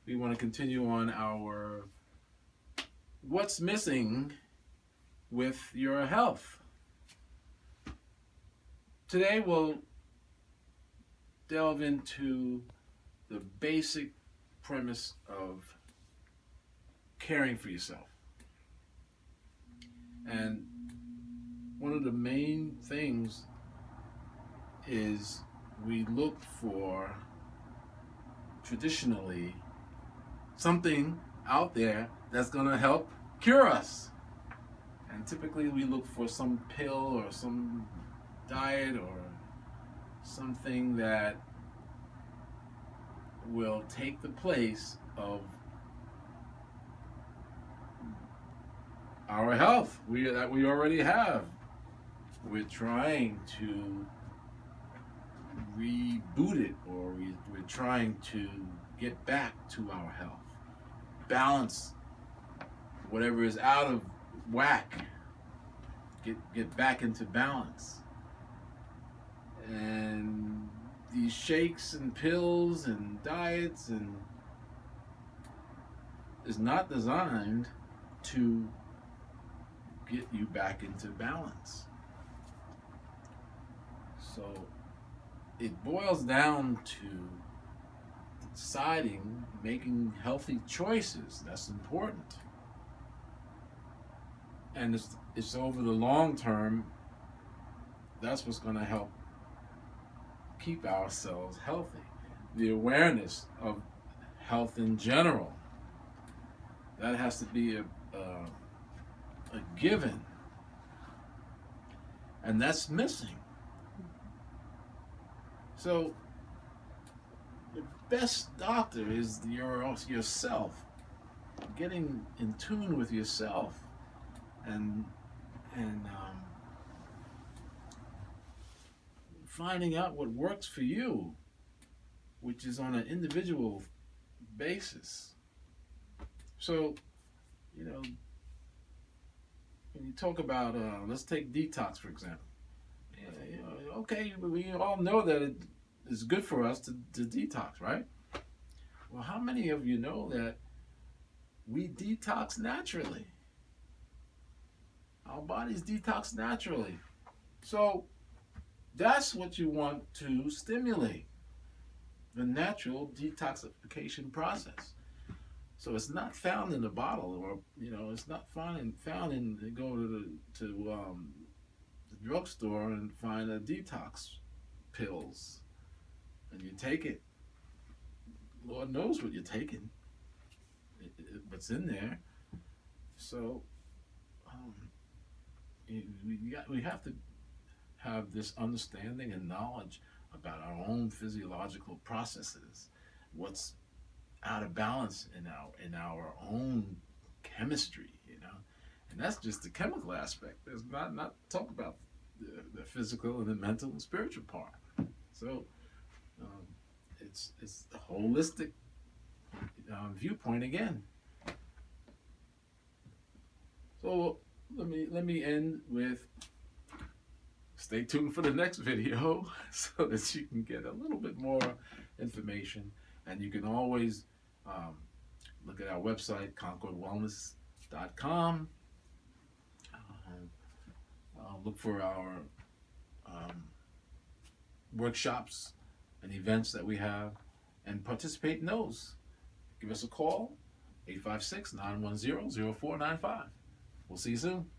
we want to continue on our what's missing with your health. Today we'll delve into the basic premise of caring for yourself. And one of the main things is we look for traditionally something out there that's going to help cure us. And typically we look for some pill or some diet or something that will take the place of our health that we already have. We're trying to reboot it, or we're trying to get back to our health, balance whatever is out of whack, get back into balance. And these shakes and pills and diets and is not designed to get you back into balance. So it boils down to deciding, making healthy choices. That's important. And it's over the long term, that's what's going to help keep ourselves healthy. The awareness of health in general, that has to be a given. And that's missing. So the best doctor is yourself, getting in tune with yourself, and finding out what works for you, which is on an individual basis. So, when you talk about, let's take detox for example. Okay, we all know that it is good for us to detox, right? Well, how many of you know that we detox naturally? Our bodies detox naturally. So that's what you want to stimulate, the natural detoxification process. So it's not found in the bottle, or it's not found in go to the drugstore and find a detox pills, and you take it. Lord knows what you're taking, what's in there. So we have to have this understanding and knowledge about our own physiological processes, what's out of balance in our own chemistry, and that's just the chemical aspect. There's not talk about the physical and the mental and spiritual part. So it's a holistic viewpoint again. So let me end with, stay tuned for the next video so that you can get a little bit more information, and you can always look at our website, concordwellness.com. Look for our workshops and events that we have, and participate in those. Give us a call, 856-910-0495. We'll see you soon.